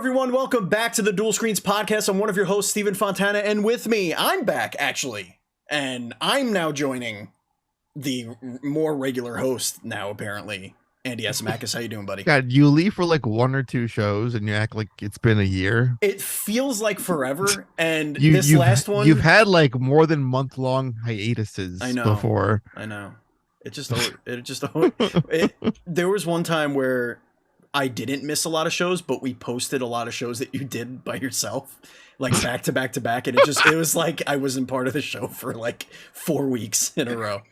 everyone. Welcome back to the Dual Screens podcast. I'm one of your hosts, Steven Fontana, and with me, I'm back, actually. And I'm now joining the more regular host now, apparently. Andy Asimakis, how you doing, buddy? God, you leave for like one or two shows and you act like it's been a year. It feels like forever, and You've last one... You've had like more than month-long hiatuses before. I know. There was one time where I didn't miss a lot of shows, but we posted a lot of shows that you did by yourself, like back to back to back, and it was like I wasn't part of the show for like 4 weeks in a row.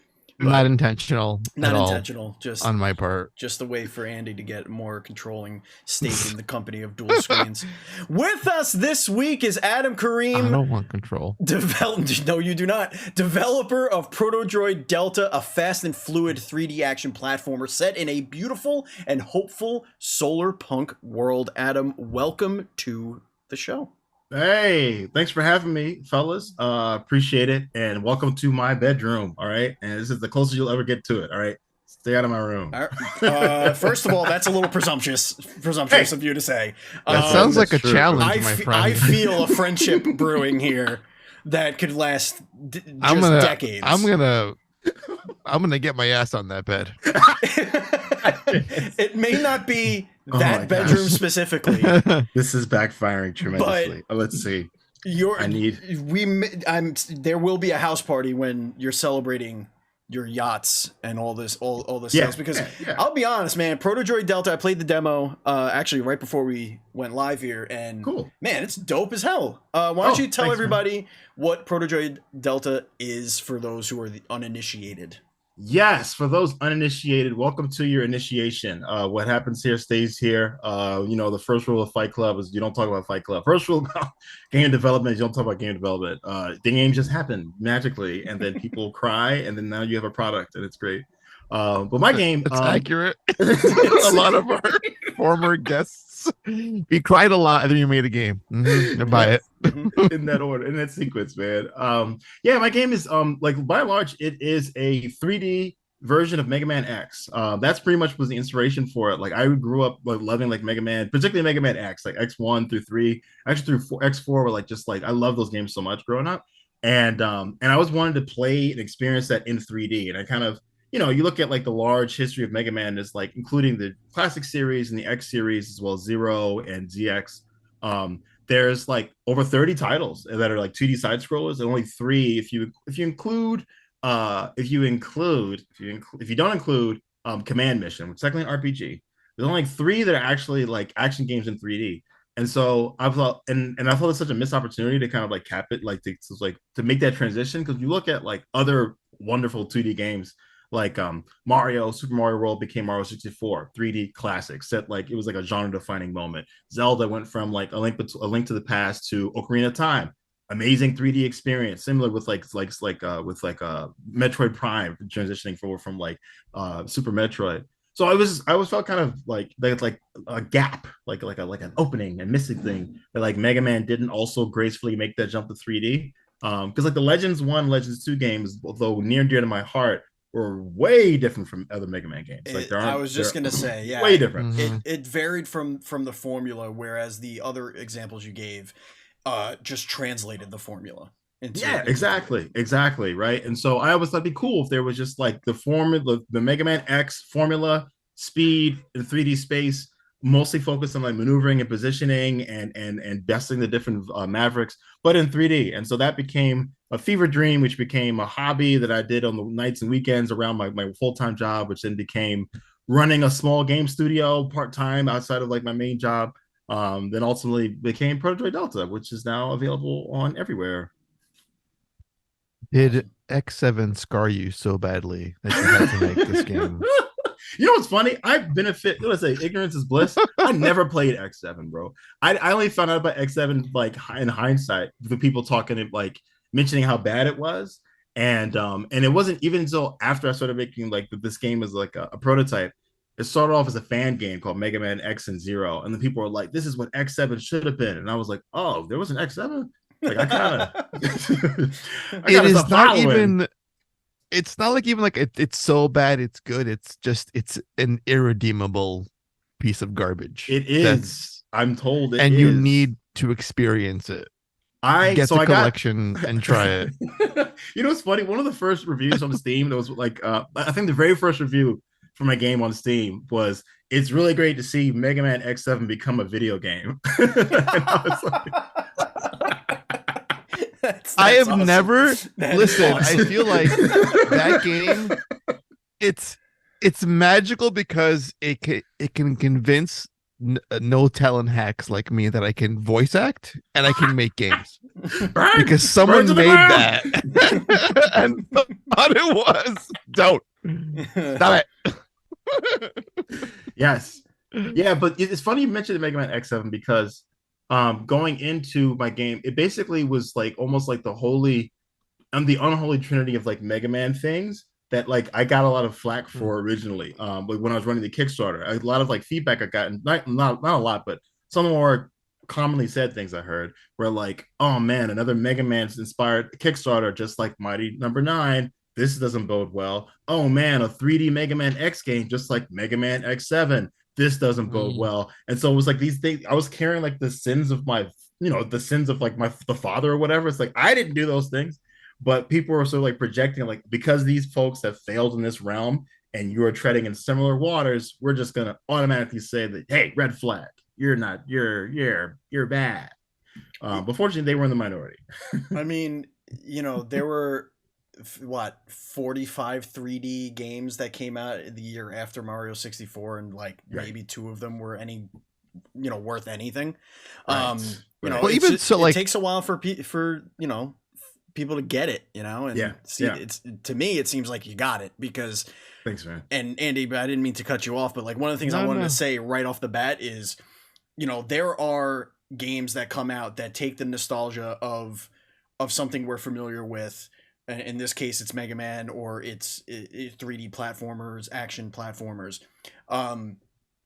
But not intentional. Not intentional. Just on my part. Just a way for Andy to get more controlling stake in the company of Dual Screens. With us this week is Adam Kareem. I don't want control. No, you do not. Developer of Protodroid DeLTA, a fast and fluid 3D action platformer set in a beautiful and hopeful solarpunk world. Adam, welcome to the show. Hey, thanks for having me, fellas. Appreciate it. And welcome to my bedroom. All right. And this is the closest you'll ever get to it. All right. Stay out of my room. First of all, that's a little presumptuous of you to say. That sounds like a true. challenge, my friend. I feel a friendship brewing here that could last decades. I'm gonna get my ass on that bed. It may not be that bedroom specifically. This is backfiring tremendously. Let's see. There will be a house party when you're celebrating your yachts and all this stuff. Because I'll be honest, man, Protodroid DeLTA, I played the demo actually right before we went live here, and cool. Man, it's dope as hell. Why don't you tell everybody what Protodroid DeLTA is for those who are the uninitiated? Yes, for those uninitiated, welcome to your initiation. What happens here stays here. The first rule of Fight Club is you don't talk about Fight Club. First rule about game development is you don't talk about game development. The game just happened magically, and then people cry, and then now you have a product, and it's great. But my game... It's accurate. A lot of our former guests, we cried a lot, and then you made a game. Buy it. In that order, in that sequence, man. My game is like by and large, it is a 3D version of Mega Man X. That's pretty much was the inspiration for it. Like I grew up like loving like Mega Man, particularly Mega Man X, like X1 through 3, actually through X4 were like just like I love those games so much growing up. And I was wanting to play and experience that in 3D. And I kind of, you look at like the large history of Mega Man is like including the classic series and the X series as well as Zero and ZX. There's like over 30 titles that are like 2D side scrollers, and only 3 if you don't include Command Mission, which is technically an RPG. There's only like 3 that are actually like action games in 3D. And so I thought, and I thought it's such a missed opportunity to kind of like cap it, like to make that transition, because you look at like other wonderful 2D games. Like Super Mario World became Mario 64, 3D classic. Set like it was like a genre-defining moment. Zelda went from like a link to the past to Ocarina of Time, amazing 3D experience. Similar with Metroid Prime transitioning forward from like Super Metroid. So I always felt kind of like a gap, like an opening and missing thing that like Mega Man didn't also gracefully make that jump to 3D. Because like the Legends 1, Legends 2 games, although near and dear to my heart, were way different from other Mega Man games. Like I was just gonna say, yeah, way different. It varied from the formula, whereas the other examples you gave just translated the formula. Exactly, right. And so I always thought it'd be cool if there was just like the Mega Man X formula, speed in 3D space, mostly focused on like maneuvering and positioning and besting the different Mavericks, but in 3D. And so that became a fever dream, which became a hobby that I did on the nights and weekends around my full-time job, which then became running a small game studio part-time outside of like my main job. Then ultimately became Protodroid DeLTA, which is now available on everywhere. Did X7 scar you so badly that you had to make this game? You know what's funny? I benefit. Let's say ignorance is bliss. I never played X7, bro. I only found out about X7 like in hindsight, the people talking like mentioning how bad it was, and it wasn't even until after I started making like this game as like a prototype. It started off as a fan game called Mega Man X and Zero, and then people were like, "This is what X7 should have been," and I was like, "Oh, there was an X7." Like I kind of. It is not even. It's not like even like it's so bad it's good. It's just it's an irredeemable piece of garbage. It is. I'm told it and is. you need to experience it. Get the collection and try it. You know what's funny? One of the first reviews on Steam that was like, I think the very first review for my game on Steam was, "It's really great to see Mega Man X7 become a video game." I have awesome. never listen. Awesome. I feel like that game, it's magical because it can convince no talent hacks like me that I can voice act and I can make games. Because someone made that and thought it was. Don't stop it. Yes. Yeah, but it's funny you mentioned the Mega Man X7 because going into my game, it basically was like almost like the unholy trinity of like Mega Man things that like I got a lot of flack for originally. Like when I was running the Kickstarter, a lot of like feedback I got, and not a lot, but some more commonly said things I heard were like, "Oh man, another Mega Man's inspired Kickstarter, just like Mighty Number 9. This doesn't bode well. Oh man, a 3D Mega Man X game, just like Mega Man X7. This doesn't bode well." And so it was like these things. I was carrying like the sins of my, the sins of like the father or whatever. It's like I didn't do those things, but people are sort of like projecting like, because these folks have failed in this realm and you are treading in similar waters, we're just gonna automatically say that, hey, red flag, you're bad. But fortunately, they were in the minority. I mean, there were 45 3D games that came out the year after Mario 64, and like maybe two of them were any worth anything. Right. Well, even so, like, it takes a while for people to get it, and it's, to me it seems like you got it because thanks, man. And Andy, I didn't mean to cut you off, but like one of the things I wanted to say right off the bat is, there are games that come out that take the nostalgia of something we're familiar with. In this case, it's Mega Man, or it's 3D platformers, action platformers.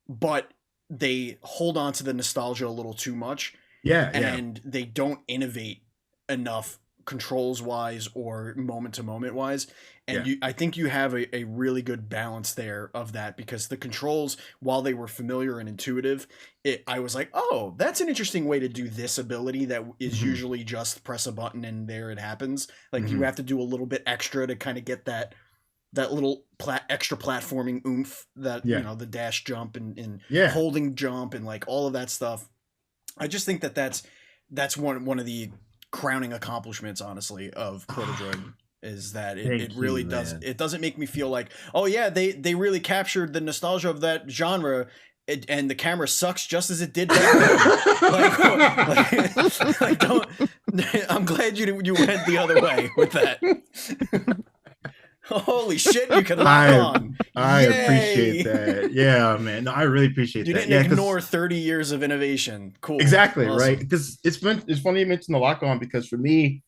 But they hold on to the nostalgia a little too much. And they don't innovate enough controls wise or moment to moment wise. And I think you have a really good balance there of that, because the controls, while they were familiar and intuitive, I was like, oh, that's an interesting way to do this ability that is usually just press a button and there it happens. Like you have to do a little bit extra to kind of get that little extra platforming oomph that, the dash jump and holding jump and like all of that stuff. I just think that's one of the crowning accomplishments, honestly, of Protodroid, is that it really does. It doesn't make me feel like, oh yeah, they really captured the nostalgia of that genre, and the camera sucks just as it did back then. like, don't. I'm glad you went the other way with that. Holy shit, you can lock on. I appreciate that. Yeah, man. No, I really appreciate that. You didn't ignore 30 years of innovation. Cool. Exactly, awesome. Right? Because it's funny you mentioned the lock on, because for me,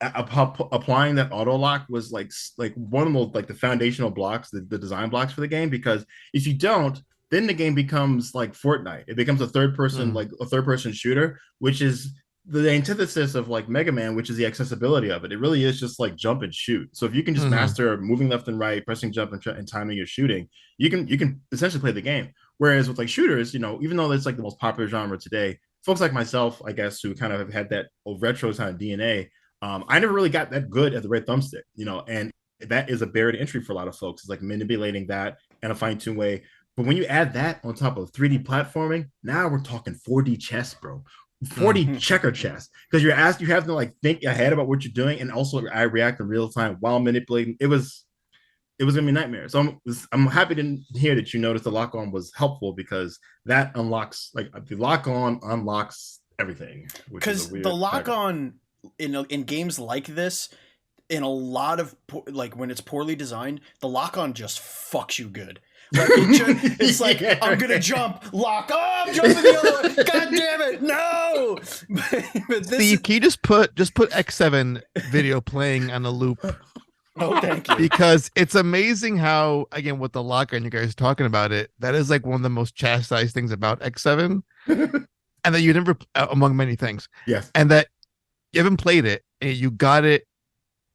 applying that auto lock was like one of the like the foundational blocks, the design blocks for the game, because if you don't, then the game becomes like Fortnite. It becomes a third person shooter, which is the antithesis of like Mega Man, which is the accessibility of it. It really is just like jump and shoot. So if you can just master moving left and right, pressing jump and timing your shooting, you can essentially play the game. Whereas with like shooters, even though it's like the most popular genre today, folks like myself, I guess, who kind of have had that retro kind of DNA, I never really got that good at the right thumbstick, and that is a barrier to entry for a lot of folks. It's like manipulating that in a fine-tuned way. But when you add that on top of 3D platforming, now we're talking 4D chess, bro. 4D checker chess, because you have to like think ahead about what you're doing, and also I react in real time while manipulating. It was gonna be a nightmare. So I'm happy to hear that you noticed the lock on was helpful, because that unlocks, like, the lock on unlocks everything. Because the lock on in games like this, in a lot of like when it's poorly designed, the lock on just fucks you good. Like it's like, I'm gonna jump, lock up, jump in the other way. God damn it, no! But Steve, can you just put X7 video playing on a loop? Oh, thank you. Because it's amazing how, again, with the lock on, you guys are talking about it, that is like one of the most chastised things about X7, and that you never, among many things, and that you haven't played it, and you got it,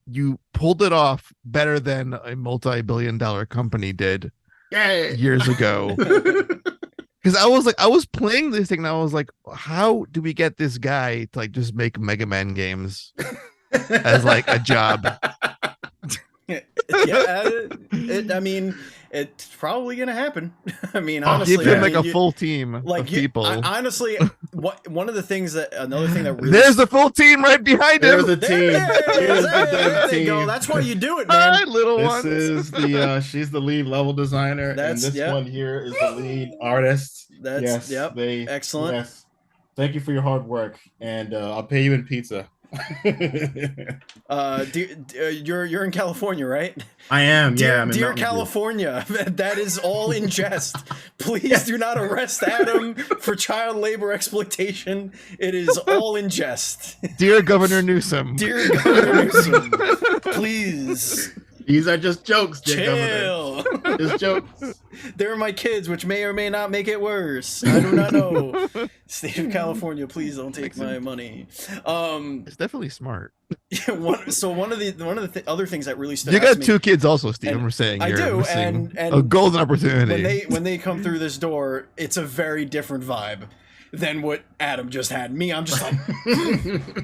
you pulled it off better than a multi-billion-dollar company did. years ago, because Because I was playing this thing and I was like, how do we get this guy to like just make Mega Man games as like a job? Yeah, I mean, it's probably gonna happen. I mean, I'll honestly, give him I like mean, a full team like of people. honestly, one of the things another thing that really There's the full team right behind There's him. the team. Here's the there dev they go. team. That's why you do it, Hi, man. little This ones. is the she's the lead level designer, That's- and this yep. one here is the lead artist. That's Yes, yep. they Excellent. Yes, thank you for your hard work, and I'll pay you in pizza. You're in California, right? I am. Dear, Yeah, I'm in dear Mountain View. California, that is all in jest. Please do not arrest Adam for child labor exploitation. It is all in jest. Dear Governor Newsom. Dear Governor Newsom, please These are just jokes, dear chill. Governor. Just jokes. They're my kids, which may or may not make it worse. I do not know. State of California, please don't take my money. It's definitely smart. One of the other things that really stood You out to got me, 2 kids also, Steve. And I'm saying I you're do, missing and a golden opportunity. when they come through this door, it's a very different vibe than what Adam just had. Me, I'm just like,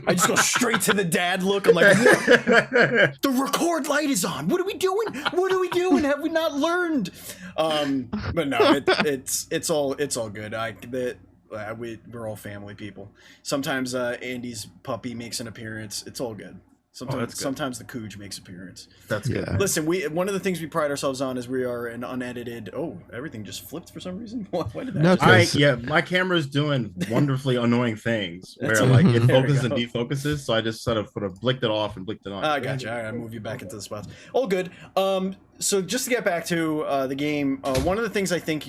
I just go straight to the dad look. I'm like, what? The record light is on. What are we doing? What are we doing? Have we not learned? But no, it's all good. We're all family people. Sometimes Andy's puppy makes an appearance. It's all good. Sometimes the Cooge makes appearance. That's good. Yeah. Listen, one of the things we pride ourselves on is we are an unedited. Oh, everything just flipped for some reason. Why did that? No, just- My camera's doing wonderfully annoying things That's where it. like it There we focuses and go. defocuses. So I just sort of blinked it off and blinked it on. I gotcha. All right, I move you back into the spots. All good. So just to get back to the game, one of the things I think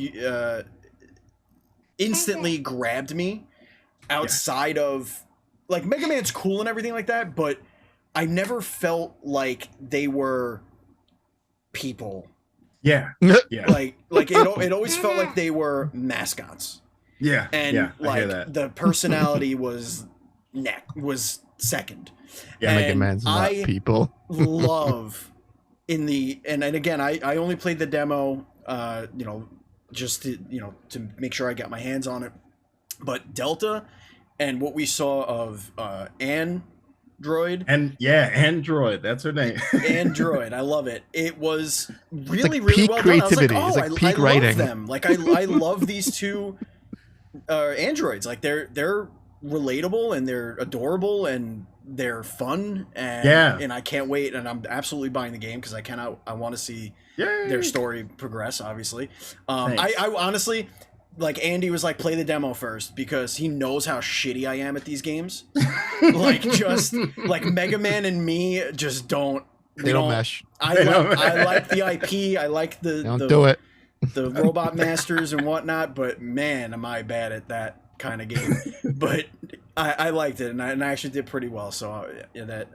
instantly grabbed me outside of like Mega Man's cool and everything like that, but I never felt like they were people. Yeah. Yeah. Like it always felt like they were mascots. Yeah. And I hear like that. the personality was second. Yeah, Mega And Man's not people. love and again I only played the demo just to make sure I got my hands on it, but Delta and what we saw of Android, Android, that's her name. Android, I love it. It was really like peak well done. I was like, creativity. It's like I peak love writing. them. Like I love these two androids. Like they're relatable and they're adorable and they're fun and I can't wait, and I'm absolutely buying the game because I want to see their story progress, obviously. I honestly, like Andy was like, play the demo first because he knows how shitty I am at these games. Like just like Mega Man and me just don't mesh. I like the IP. I like Do it. the Robot Masters and whatnot, but man, am I bad at that kind of game. But I liked it, and I actually did pretty well. So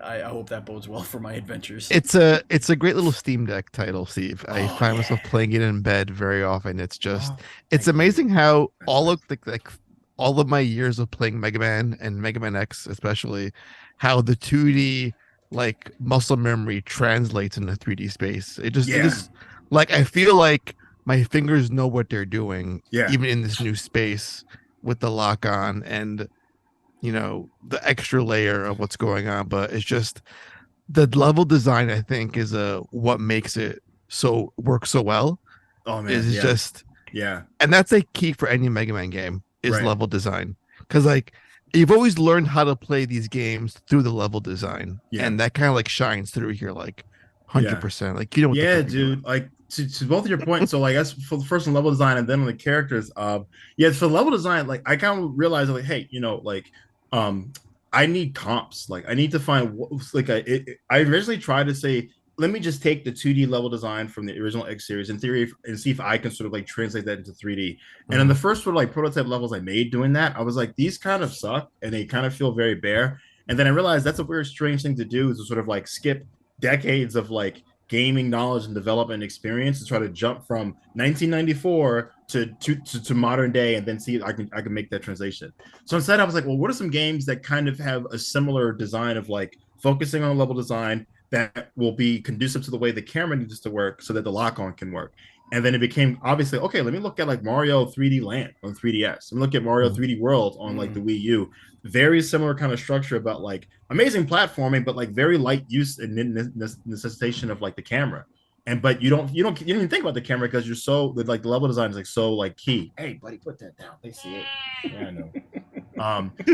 I hope that bodes well for my adventures. It's a great little Steam Deck title, Steve. I find myself playing it in bed very often. It's just it's amazing how all of my years of playing Mega Man and Mega Man X especially, how the 2D like muscle memory translates into 3D space. It just like I feel like my fingers know what they're doing, even in this new space with the lock on and the extra layer of what's going on. But it's just the level design, I think, is what makes it work so well. Oh man, is just and that's a key for any Mega Man game is level design, because like you've always learned how to play these games through the level design, and that kind of like shines through here like 100%. Like you know what dude, like to both of your points. So like that's for the first on level design and then on the characters. For the level design, like I kind of realized like, hey, I need comps. Like I need to find I originally tried to say, let me just take the 2D level design from the original X series in theory and see if I can sort of like translate that into 3D. And in the first sort of like prototype levels I made doing that, I was like, these kind of suck and they kind of feel very bare. And then I realized that's a weird, strange thing to do, is to sort of like skip decades of like gaming knowledge and development experience to try to jump from 1994 to modern day and then see if I can make that translation. So instead I was like, well, what are some games that kind of have a similar design of like focusing on level design that will be conducive to the way the camera needs to work so that the lock-on can work? And then it became obviously, okay, let me look at like Mario 3D Land on 3DS. Let me look at Mario 3D World on like the Wii U. Very similar kind of structure about like amazing platforming, but like very light use and necessitation of like the camera. And but you don't even think about the camera because you're so like the level design is like so like key. Hey buddy, put that down. They see it. Yeah, I know.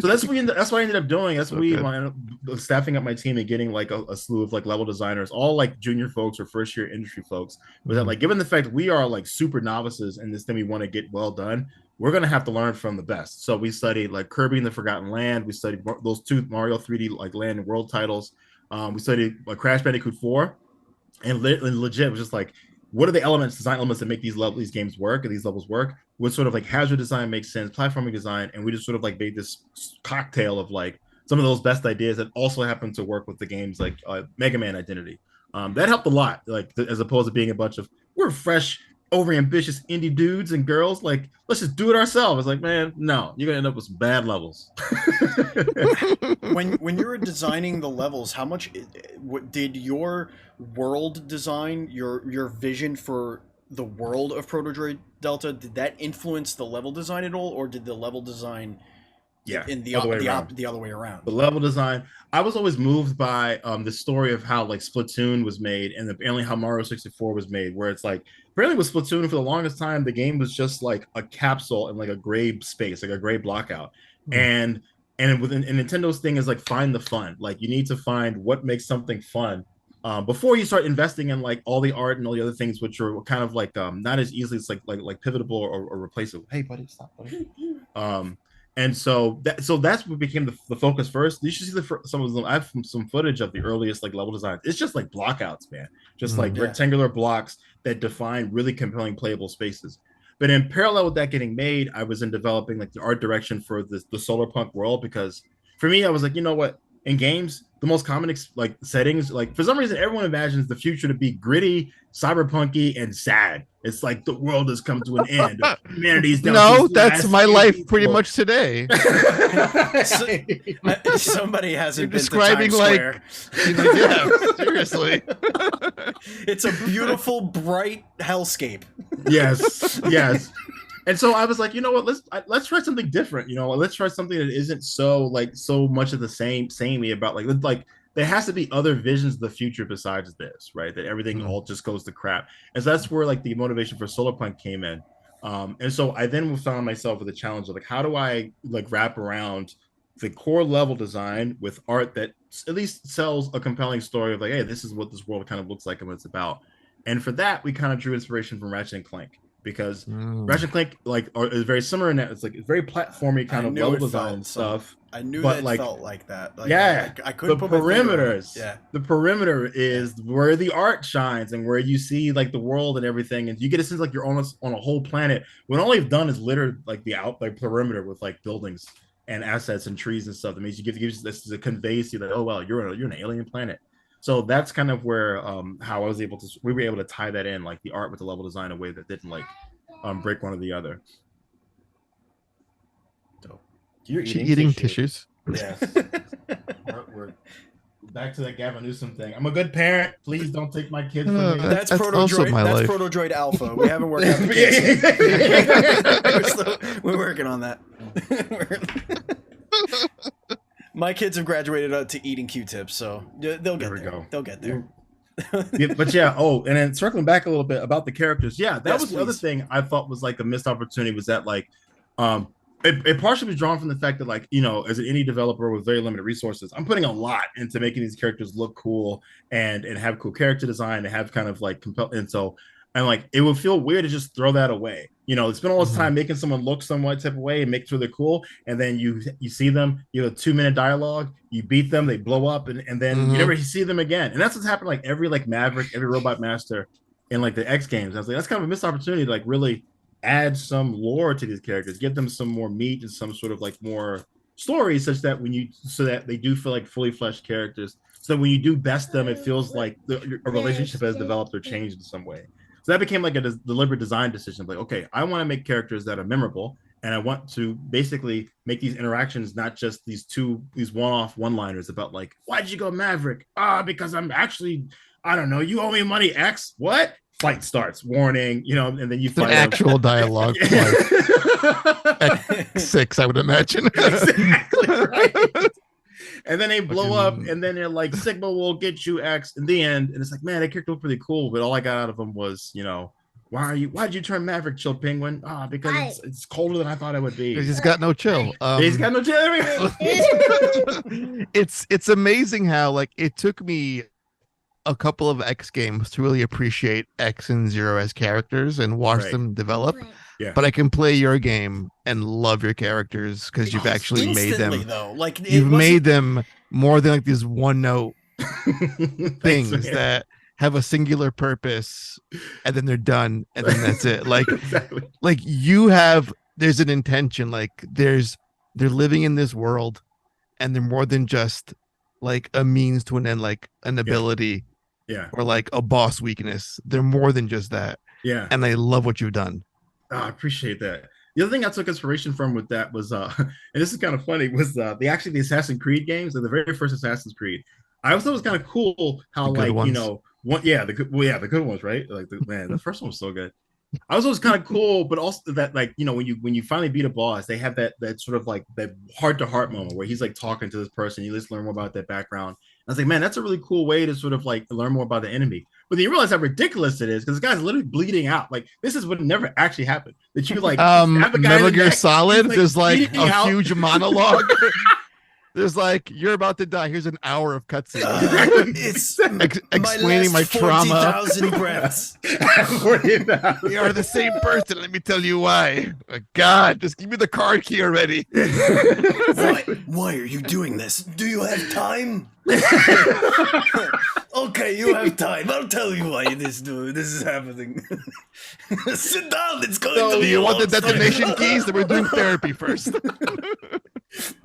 So that's what I ended up doing. That's what we ended up staffing up my team and getting like a slew of like level designers, all like junior folks or first year industry folks. But that like given the fact we are like super novices in this thing we want to get well done, we're gonna have to learn from the best. So we studied like Kirby and the Forgotten Land. We studied those two Mario 3D like land and world titles. We studied like Crash Bandicoot 4, and legit was just like, what are the design elements that make these games work and these levels work? What sort of like hazard design makes sense, platforming design, and we just sort of like made this cocktail of like some of those best ideas that also happen to work with the games like Mega Man Identity. That helped a lot, like as opposed to being a bunch of we're fresh, overambitious indie dudes and girls. Like let's just do it ourselves. It's like, man, no, you're gonna end up with some bad levels. when you were designing the levels, how much did your world design, your vision for the world of Protodroid DeLTA, did that influence the level design at all, or did the level design in the other way around? The level design, I was always moved by the story of how like Splatoon was made and apparently how Mario 64 was made, where it's like apparently with Splatoon for the longest time the game was just like a capsule and like a gray space, like a gray blockout. And within and Nintendo's thing is like find the fun. Like you need to find what makes something fun before you start investing in like all the art and all the other things, which are kind of like not as easily as like pivotable or replaceable. Hey buddy, stop buddy. And so that's what became the focus first. You should see some of them. I have some footage of the earliest like level designs. It's just like blockouts, man. Just like rectangular blocks that define really compelling playable spaces. But in parallel with that getting made, I was in developing like the art direction for the solarpunk world, because for me, I was like, you know what? In games, the most common like settings, like for some reason, everyone imagines the future to be gritty, cyberpunky, and sad. It's like the world has come to an end. Humanity's down. No, that's my life pretty much today. Somebody hasn't been describing to Times Square. Yeah, seriously. It's a beautiful, bright hellscape. Yes. And so I was like, you know what? Let's try something different. You know, let's try something that isn't so much of the samey about like there has to be other visions of the future besides this, right? That everything all just goes to crap. And so that's where like the motivation for solarpunk came in. And so I then found myself with a challenge of like, how do I like wrap around the core level design with art that at least tells a compelling story of like, hey, this is what this world kind of looks like and what it's about. And for that, we kind of drew inspiration from Ratchet and Clank, because Ratchet and Clank is very similar in that it's very platformy kind of level design stuff. I knew that it felt like that. Like, I the couldn't put perimeters. Yeah, the perimeter is where the art shines and where you see like the world and everything, and you get a sense like you're almost on a whole planet when all you've done is littered like the perimeter with like buildings and assets and trees and stuff. That means you gives this to convey to you that, oh well, you're an alien planet. So that's kind of where how we were able to tie that in, like the art with the level design, in a way that didn't like break one or the other. Dope. You're eating tissues. Yes. We're back to that Gavin Newsom thing. I'm a good parent. Please don't take my kids from me. That's Protodroid. That's Protodroid Alpha. We haven't worked out the kids. We're working on that. My kids have graduated to eating Q-tips, so they'll get there. They'll get there. Yeah, but yeah. Oh, and then circling back a little bit about the characters. Yeah, that was the other thing I thought was like a missed opportunity, was that like, it partially was drawn from the fact that like, you know, as an indie developer with very limited resources, I'm putting a lot into making these characters look cool and have cool character design and have kind of like and so. And like, it would feel weird to just throw that away. You know, it's been all this time making someone look somewhat type of way and make sure they're cool. And then you see them, you have a 2-minute dialogue, you beat them, they blow up, and then you never see them again. And that's what's happened like every like Maverick, every Robot Master in like the X games. I was like, that's kind of a missed opportunity to like really add some lore to these characters, give them some more meat and some sort of like more story, such that so that they do feel like fully fleshed characters. So when you do best them, it feels like a relationship has developed or changed in some way. So that became like a deliberate design decision. Like, okay, I want to make characters that are memorable, and I want to basically make these interactions not just these one-off one-liners about like, why'd you go Maverick? Because I'm actually, I don't know, you owe me money, X. What? fight starts, warning, and then you It's an fight actual dialogue. Like X6, I would imagine. Exactly right. And then they blow up, Fucking- and then they're like, Sigma will get you X in the end. And it's like, man, that character was pretty cool, but all I got out of him was, why'd you turn Maverick chill, Penguin? Because it's colder than I thought it would be. He's got no chill. He's got no chill. It's amazing how like it took me a couple of X games to really appreciate X and Zero as characters and watch Right. them develop. Yeah. But I can play your game and love your characters because you've actually made Instantly, them. though. Like You've made them more than like these one note things Thanks, man. that have a singular purpose and then they're done and then that's it. Like Exactly. like there's an intention, like they're living in this world and they're more than just like a means to an end, like an ability Yeah. or like a boss weakness. They're more than just that. Yeah. And I love what you've done. I appreciate that. The other thing I took inspiration from with that was, and this is kind of funny, was the Assassin's Creed games, like the very first Assassin's Creed. I always thought it was kind of cool how, like, ones. the good ones, right? Like, the first one was so good. I was always kind of cool, but also that, like, when you finally beat a boss, they have that sort of like that heart to heart moment where he's like talking to this person, you just learn more about their background. I was like, man, that's a really cool way to sort of like learn more about the enemy. But then you realize how ridiculous it is because this guy's literally bleeding out. Like, this is what never actually happened. That you like have a guy Metal in the Gear neck, Solid, he's, there's like bleeding a out. huge monologue. There's like, you're about to die. Here's an hour of cutscene. It's Explaining my trauma. 40,000 breaths. We are the same person. Let me tell you why. God, just give me the card key already. Why are you doing this? Do you have time? Okay, you have time. I'll tell you why this is happening. Sit down. It's going to be. Do you want the a long detonation story. keys? Then we're doing therapy first.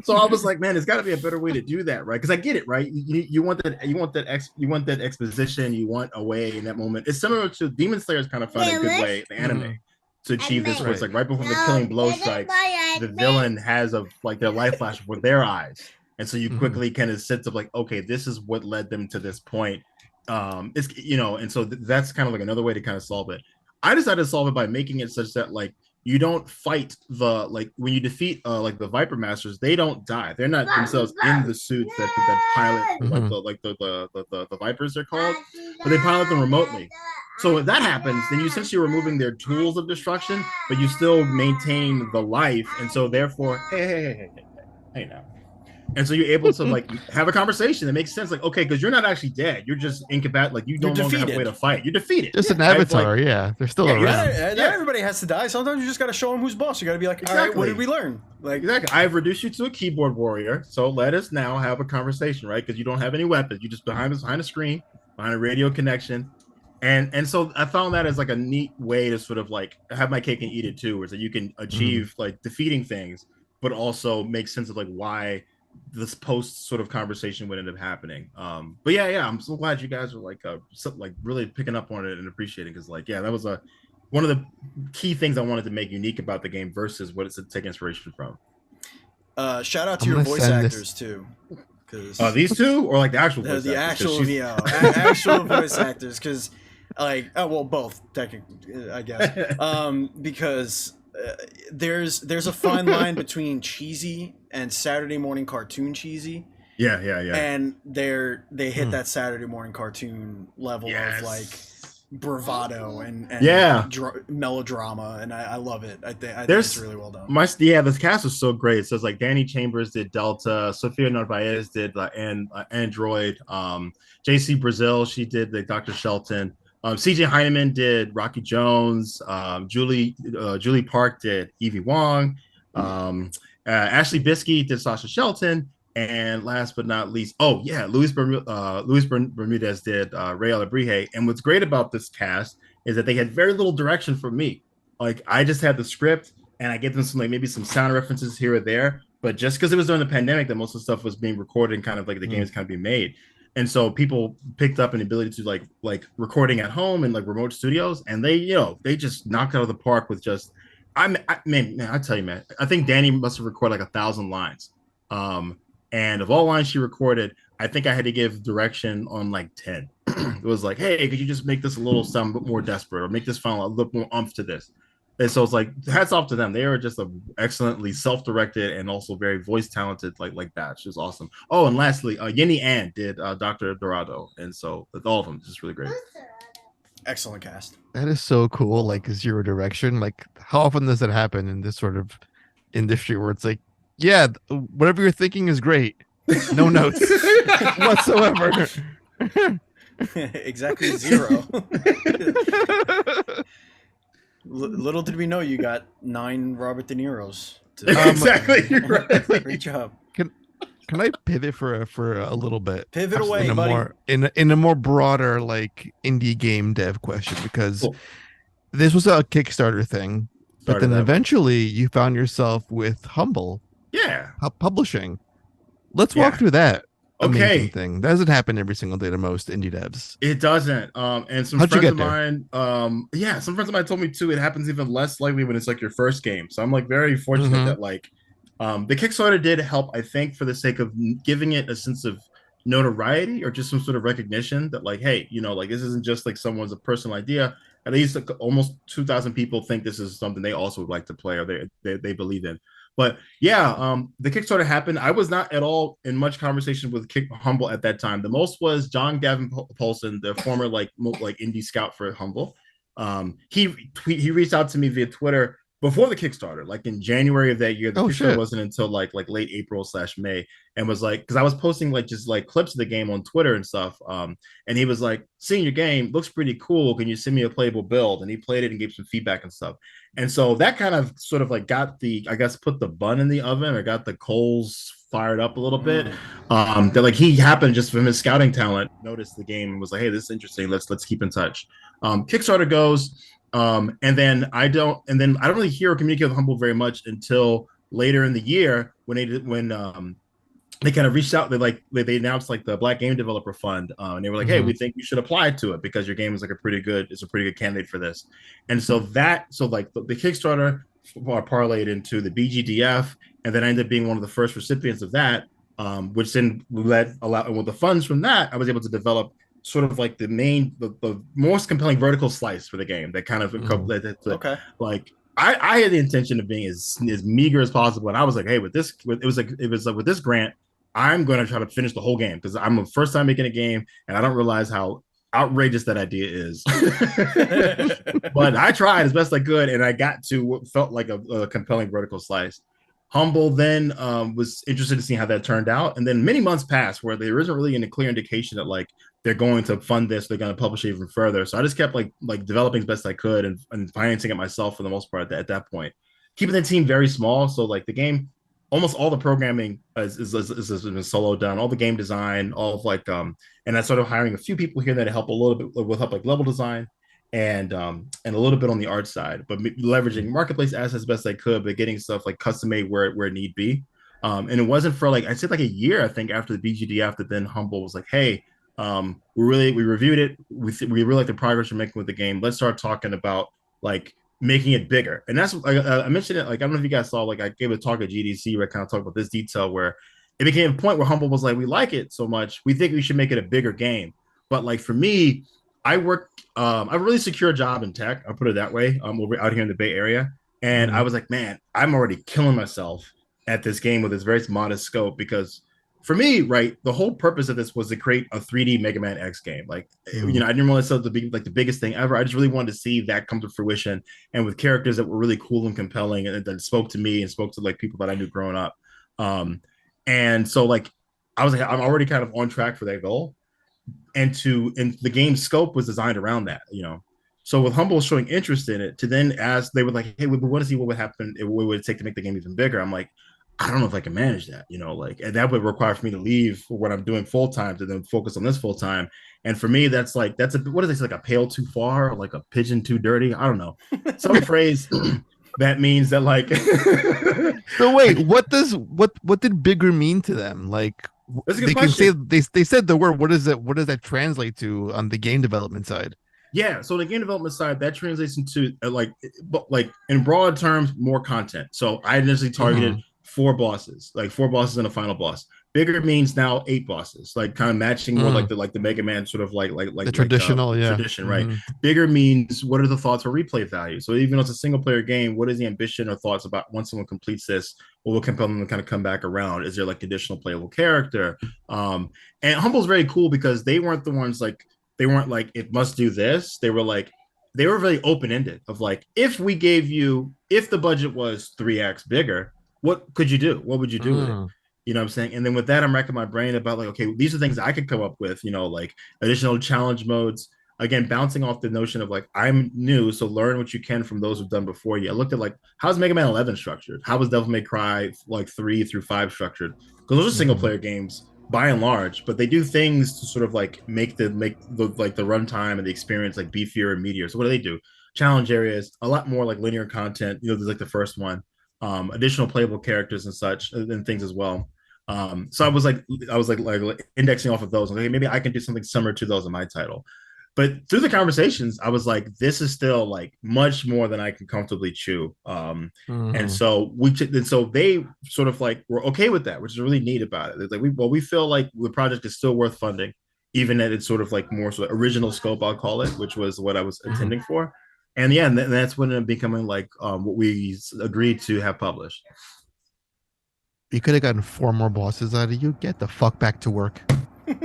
So I was like, man, there's got to be a better way to do that, right? Because I get it, right? You want that exposition, you want a way in that moment. It's similar to Demon Slayer's kind of found a good way, the anime, to achieve this. Where it's like right before the killing blow strikes, the villain has their life flash before their eyes, and so you quickly kind of sense of like, okay, this is what led them to this point. It's and so that's kind of like another way to kind of solve it. I decided to solve it by making it such that like you don't fight when you defeat like the Viper Masters, they don't die. They're not themselves in the suits that pilot the Vipers they're called, but they pilot them remotely. So if that happens, then you essentially removing their tools of destruction, but you still maintain the life, and so therefore, hey now. And so you're able to like have a conversation that makes sense. Like, okay, because you're not actually dead. You're just incompatible. Like you no longer have a way to fight. You're defeated. Just an avatar, yeah. They're still around. Not everybody has to die. Sometimes you just got to show them who's boss. You got to be like, all right, what did we learn? Like, exactly. I've reduced you to a keyboard warrior. So let us now have a conversation, right? Because you don't have any weapons. You're just behind a screen, behind a radio connection. And so I found that as like a neat way to sort of like have my cake and eat it too, where so you can achieve like defeating things, but also make sense of like why this post sort of conversation would end up happening. But yeah, I'm so glad you guys were like really picking up on it and appreciating, because like, yeah, that was one of the key things I wanted to make unique about the game versus what it's to take inspiration from. Shout out to your voice actors too. These two or like the actual voice the actors? actual voice actors, because like both technically, I guess, because there's a fine line between cheesy and Saturday morning cartoon cheesy. Yeah. And they hit that Saturday morning cartoon level of like bravado and melodrama, and I love it. I think it's really well done. This cast was so great. So it's like Danny Chambers did Delta, Sofia Narvaez did Android, JC Brazil, she did the Dr. Shelton, CJ Heineman did Rocky Jones, Julie Park did Evie Wong, Ashley Biskey did Sasha Shelton, and last but not least, Luis Bermudez did Ray Alabrije. And what's great about this cast is that they had very little direction from me. Like, I just had the script and I gave them maybe some sound references here or there, but just because it was during the pandemic that most of the stuff was being recorded and kind of like the games kind of being made. And so people picked up an ability to like recording at home and like remote studios, and they just knocked out of the park with just, I tell you, man, I think Danny must have recorded like 1,000 lines. And of all lines she recorded, I think I had to give direction on like 10. It was like, hey, could you just make this a little sound more desperate, or make this final a little more umph to this? And so it's like hats off to them. They are just a excellently self-directed and also very voice talented like that. It's just awesome. Oh, and lastly, Yeni Ann did Dr. Dorado, and so all of them just really great. Excellent cast. That is so cool. Like zero direction. Like how often does that happen in this sort of industry where it's like, yeah, whatever you're thinking is great. No notes whatsoever. Exactly zero. Little did we know you got 9 Robert De Niro's. Exactly. You're right. Great job. Can I pivot for a little bit? Pivot away, in a buddy. more in a more broader like indie game dev question, because Cool. this was a Kickstarter thing, but Started then that. eventually you found yourself with Humble Yeah. Publishing. Let's Yeah. walk through that amazing Okay. thing. That doesn't happen every single day to most indie devs. It doesn't. And some How'd you friends get of there? mine, some friends of mine told me too, it happens even less likely when it's like your first game. So I'm like very fortunate Mhm. that like the Kickstarter did help, I think, for the sake of giving it a sense of notoriety or just some sort of recognition that like, hey, like this isn't just like someone's a personal idea. At least like, almost 2,000 people think this is something they also would like to play or they believe in. But yeah, the Kickstarter happened. I was not at all in much conversation with Humble at that time. The most was John Gavin Paulson, the former like indie scout for Humble. He reached out to me via Twitter before the Kickstarter, like in January of that year. The Kickstarter Shit. wasn't until like late April/May, and was like, because I was posting like just like clips of the game on Twitter and stuff. And he was like, seeing your game looks pretty cool. Can you send me a playable build? And he played it and gave some feedback and stuff. And so that kind of sort of like got put the bun in the oven or got the coals fired up a little bit. That like he happened just from his scouting talent, noticed the game and was like, hey, this is interesting. Let's keep in touch. Kickstarter goes. And then I don't really hear or communicate with Humble very much until later in the year when they kind of reached out. They announced like the Black Game Developer Fund, and they were like, "Hey, we think you should apply to it because your game is like a pretty good candidate for this." And so like the Kickstarter parlayed into the BGDF, and then I ended up being one of the first recipients of that, which then with the funds from that, I was able to develop sort of like the most compelling vertical slice for the game that kind of Okay. like I had the intention of being as meager as possible, and I was like, hey, with this grant, I'm going to try to finish the whole game because I'm the first time making a game, and I don't realize how outrageous that idea is. But I tried as best I could, and I got to what felt like a compelling vertical slice. Humble then was interested to see how that turned out, and then many months passed where there isn't really any clear indication that like they're going to fund this, they're going to publish it even further. So I just kept like developing as best I could and financing it myself for the most part at that point, keeping the team very small. So like the game, almost all the programming is been solo done, all the game design, all of like and I started hiring a few people here that help a little bit with help like level design and a little bit on the art side, but leveraging marketplace assets as best I could, but getting stuff like custom made where it need be. And it wasn't for like I said like a year I think after the BGDF that then Humble was like, hey, we reviewed it, we really like the progress we're making with the game. Let's start talking about like making it bigger. And that's I mentioned it, like I don't know if you guys saw, like I gave a talk at GDC where I kind of talked about this detail where it became a point where Humble was like, we like it so much, we think we should make it a bigger game. But like for me, I work I have a really secure job in tech, I'll put it that way, over out here in the Bay Area. And I was like, man, I'm already killing myself at this game with this very modest scope, because for me, right, the whole purpose of this was to create a 3D Mega Man X game. Like, I didn't want to be like the biggest thing ever. I just really wanted to see that come to fruition, and with characters that were really cool and compelling, and that spoke to me and spoke to like people that I knew growing up. And so like, I was like, I'm already kind of on track for that goal, and the game's scope was designed around that, So with Humble showing interest in it, to then ask, they were like, hey, we want to see what would happen, what would it take to make the game even bigger. I'm like, I don't know if I can manage that, and that would require for me to leave what I'm doing full time to then focus on this full time. And for me, that's what is this, like a pail too far, or like a pigeon too dirty? I don't know. Some phrase that means that like. So wait, what did bigger mean to them? Like they can say they said the word. What does that translate to on the game development side? Yeah, so the game development side, that translates into like in broad terms, more content. So I initially targeted 4 bosses and a final boss. Bigger means now 8 bosses, like kind of matching more like the Mega Man sort of The traditional, yeah. tradition, right? Bigger means what are the thoughts for replay value? So even though it's a single player game, what is the ambition or thoughts about once someone completes this, what will compel them to kind of come back around? Is there like additional playable character? And Humble's very cool because they weren't the ones like they weren't like it must do this. They were like they were really open ended of like if we gave you if the budget was 3x bigger, what could you do? What would you do with it? You know what I'm saying? And then with that, I'm racking my brain about like, okay, these are things I could come up with, like additional challenge modes. Again, bouncing off the notion of like, I'm new, so learn what you can from those who've done before you. I looked at like, how's Mega Man 11 structured? How was Devil May Cry like 3 through 5 structured? Because those are single player games by and large, but they do things to sort of like make the like the runtime and the experience like beefier and meatier. So what do? Challenge areas, a lot more like linear content. There's like the first one. Additional playable characters and such and things as well. So I was like indexing off of those. Okay, maybe I can do something similar to those in my title. But through the conversations, I was like, this is still like much more than I can comfortably chew. And so they sort of like were okay with that, which is really neat about it. It's like we feel like the project is still worth funding, even at its sort of like more sort of original scope, I'll call it, which was what I was intending for. And yeah, and that's when it ended up becoming like what we agreed to have published. You could have gotten 4 more bosses out of you. Get the fuck back to work. Stay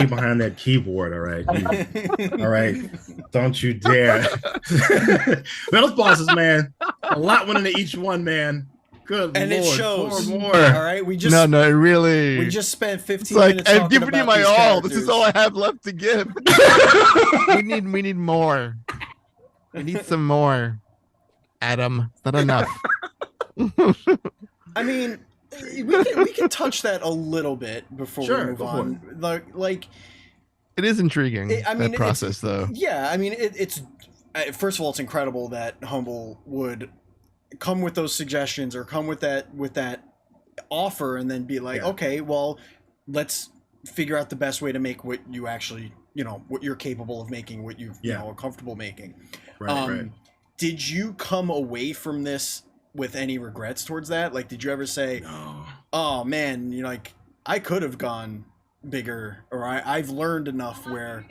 behind that keyboard, all right? All right. Don't you dare. Those bosses, man. A lot went into each one, man. Good and Lord. It shows. 4 more. All right. We just really. We just spent 15 it's like, minutes. I've given you my all. Characters. This is all I have left to give. we need more. We need some more. Adam, it's not enough. I mean, we can touch that a little bit before we move on. Like, it is intriguing. That process, though. Yeah, I mean, it's first of all, it's incredible that Humble would come with those suggestions or come with that offer, and then be like, okay, well, let's figure out the best way to make what you actually, what you're capable of making, what you are comfortable making. Right. Did you come away from this with any regrets towards that? Like, did you ever say, no. Oh man, like I could have gone bigger, or I've learned enough where,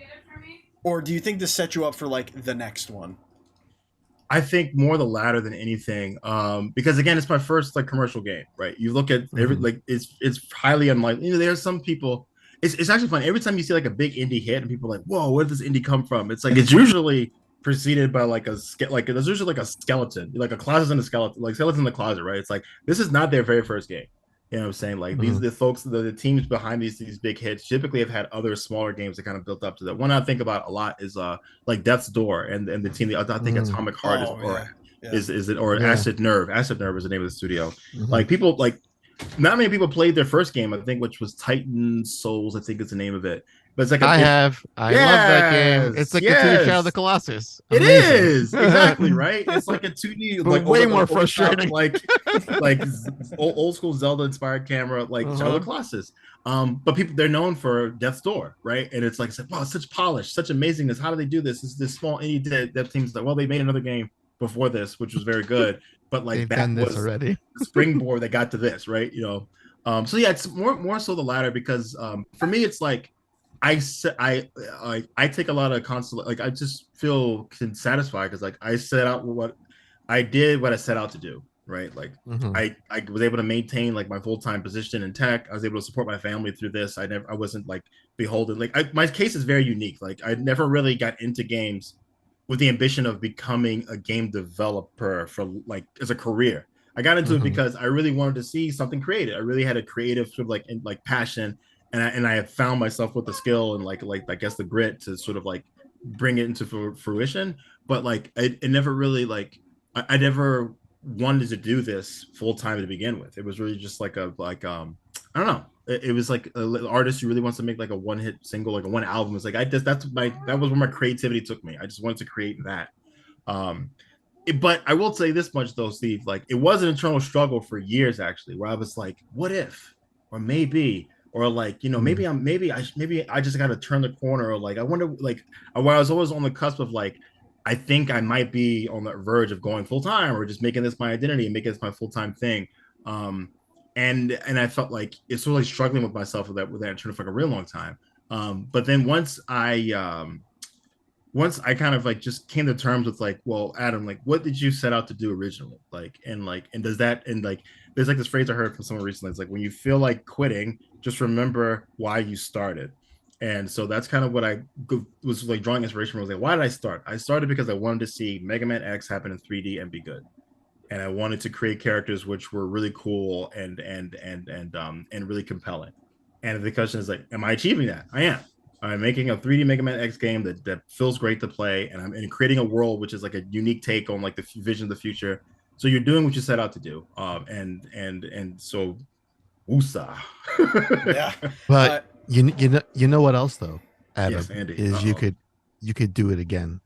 or do you think this set you up for like the next one? I think more the latter than anything, because again, it's my first like commercial game, right? You look at every like it's highly unlikely. There's some people. It's actually fun every time you see like a big indie hit and people are like, whoa, where did this indie come from? It's like it's usually preceded by like there's usually like a skeleton, like a closet and a skeleton, like skeleton in the closet, right? It's like this is not their very first game. You know what I'm saying? Like these are the folks, the teams behind these big hits typically have had other smaller games that kind of built up to that. One I think about a lot is like Death's Door and the team I think Atomic Heart is it or Acid Nerve. Acid Nerve is the name of the studio. Like people like not many people played their first game, I think, which was Titan Souls, I think is the name of it. But it's like I love that game. It's like the 2D Shadow of the Colossus. Amazing. It is exactly right. It's like a 2D, like way more frustrating, like old school Zelda inspired camera, like Shadow of the Colossus. But people they're known for Death's Door, right? And it's like, wow, such polish, such amazingness. How do they do this? This small indie dev team's like, well, they made another game before this, which was very good, but like that was already the springboard that got to this, right? So yeah, it's more so the latter because for me, it's like. I take a lot of like I just feel satisfied because like I set out what I set out to do, right? Like I was able to maintain like my full-time position in tech. I was able to support my family through this. I wasn't like beholden. Like my case is very unique. Like I never really got into games with the ambition of becoming a game developer for like as a career. I got into it because I really wanted to see something creative. I really had a creative sort of like passion. And I have found myself with the skill and like I guess the grit to sort of like bring it into fruition. But like it never really like I never wanted to do this full time to begin with. It was really just like I don't know. It was like an artist who really wants to make like a one hit single, like a one album. It's like that was where my creativity took me. I just wanted to create that. But I will say this much though, Steve. Like it was an internal struggle for years actually, where I was like, what if, or maybe. Or like maybe I just got to turn the corner. Or like I wonder like where I was always on the cusp of like I think I might be on the verge of going full time or just making this my identity and making this my full time thing. And and I felt like it's really struggling with myself with that internship for like a real long time. But then once I kind of like just came to terms with like, well, Adam, like, what did you set out to do originally? And does that, and like, there's like this phrase I heard from someone recently. It's like, when you feel like quitting, just remember why you started. And so that's kind of what I was like drawing inspiration from. I was like, why did I start? I started because I wanted to see Mega Man X happen in 3D and be good. And I wanted to create characters which were really cool and really compelling. And the question is like, am I achieving that? I am. I'm making a 3D Mega Man X game that feels great to play, and I'm creating a world which is like a unique take on like the vision of the future. So you're doing what you set out to do, and so, woosah. Yeah, But you know what else though, Adam, yes, Andy. is you could do it again,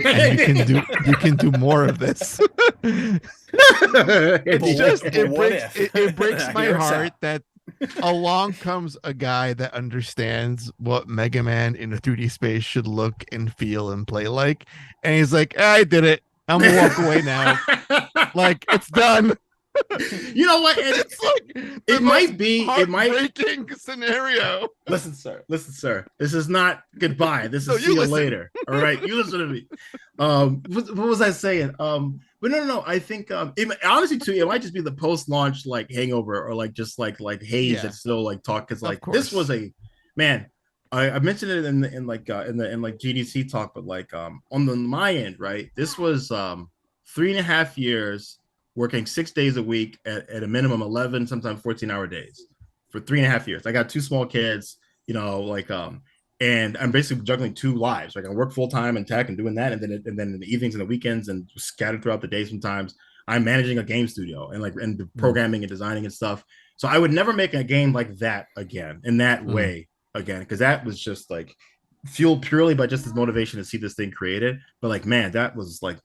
and you can do more of this. It breaks my heart that along comes a guy that understands what Mega Man in a 3D space should look and feel and play like, and he's like, I did it. I'm gonna walk away now. Like, it's done. You know what? It's like it might be heartbreaking scenario. Listen, sir. This is not goodbye. This is see you later. All right, you listen to me. What was I saying? But no. I think honestly too, it might just be the post-launch like hangover or like just like haze that's still like talk, because like this was a man. I mentioned it in GDC talk, but like on my end, right? This was 3.5 years working 6 days a week at a minimum 11, sometimes 14-hour days for 3.5 years. I got 2 small kids, and I'm basically juggling 2 lives. Like I work full time in tech and doing that, and then in the evenings and the weekends and scattered throughout the day. Sometimes I'm managing a game studio and the programming and designing and stuff. So I would never make a game like that again in that way again, because that was just like fueled purely by just this motivation to see this thing created. But like, man, that was like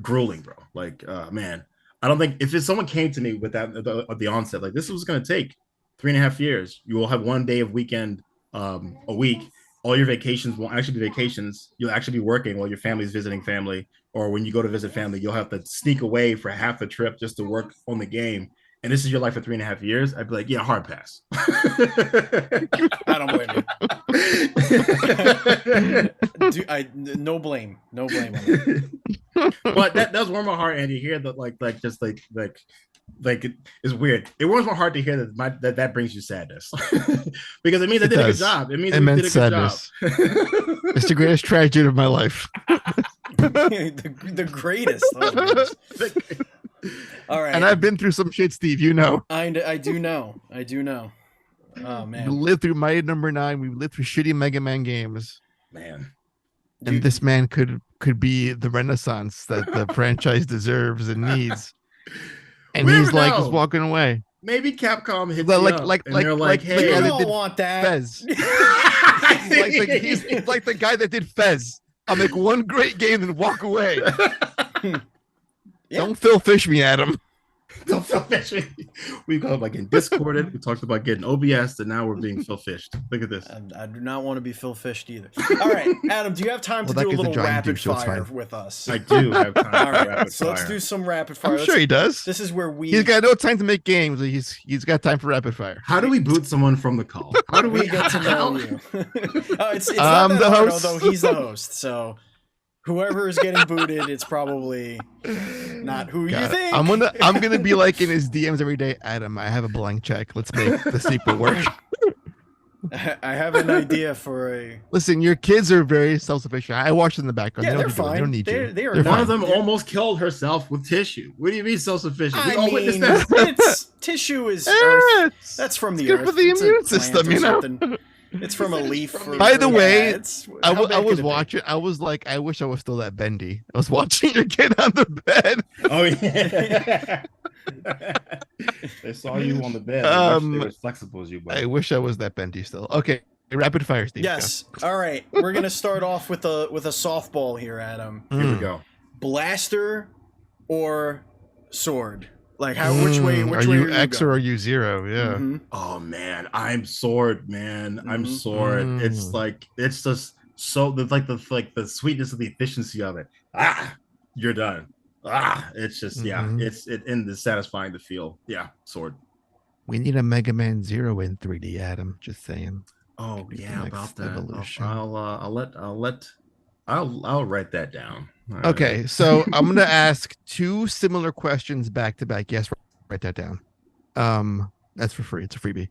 grueling, bro. Like, man, I don't think if someone came to me with that at the onset, like this was going to take 3.5 years. You will have 1 day of weekend a week. All your vacations won't actually be vacations. You'll actually be working while your family's visiting family, or when you go to visit family, you'll have to sneak away for half the trip just to work on the game. And this is your life for 3.5 years. I'd be like, yeah, hard pass. I don't blame you. No blame on it. But that does warm my heart, Andy. Hear that, like it's weird. It warms my heart to hear that brings you sadness, because it means I did a good job. It means we did a sadness. good job. It's the greatest tragedy of my life. the greatest. Oh, all right. And I've been through some shit, Steve. You know. I do know. Oh man. We lived through Mighty Number 9. We lived through shitty Mega Man games. Man. And this man could be the renaissance that the franchise deserves and needs. And he's like just walking away. Maybe Capcom hit they're like, hey, I don't want that. Fez. he's like the guy that did Fez. I'll make one great game and walk away. Don't Phil Fish me, Adam. Don't Phil Fish me. We've got like getting discorded. We talked about getting OBS, and now we're being Phil Fished. Look at this. I do not want to be Phil Fished either. All right, Adam, do you have time to do a little rapid fire with us? I do have time. All right, so let's do some rapid fire. I'm sure he does. This is where he's got no time to make games. He's got time for rapid fire. How do we boot someone from the call? How do we get to know you? It's not that hard, although he's the host, so. Whoever is getting booted, it's probably not who you think. I'm gonna be like in his DMs every day. Adam, I have a blank check. Let's make the sequel work. I have an idea for a. Listen, your kids are very self-sufficient. I watch them in the background. Yeah, they they're fine. They don't need you. They are. One of them almost killed herself with tissue. What do you mean self-sufficient? I mean, tissue is earth. That's from the earth. Good for the immune system, you know. It's from a leaf. By the way, I was watching. I was like, I wish I was still that bendy. I was watching your kid on the bed. Oh yeah. They saw you on the bed. They were as flexible as you. Buddy. I wish I was that bendy still. Okay, rapid fire, Steve. Yes. Go. All right, we're gonna start off with a softball here, Adam. Here we go. Blaster or sword? Like which way are you X or are you zero? Yeah. Mm-hmm. Oh man, I'm sword, man. I'm sword. It's just so the sweetness of the efficiency of it. You're done. It's just it's satisfying to feel. Yeah, sword. We need a Mega Man Zero in 3D, Adam. Just saying. Oh Be the yeah, next about that. evolution. I'll write that down. All right. Okay, so I'm gonna ask two similar questions back to back. Yes, write that down. That's for free. It's a freebie.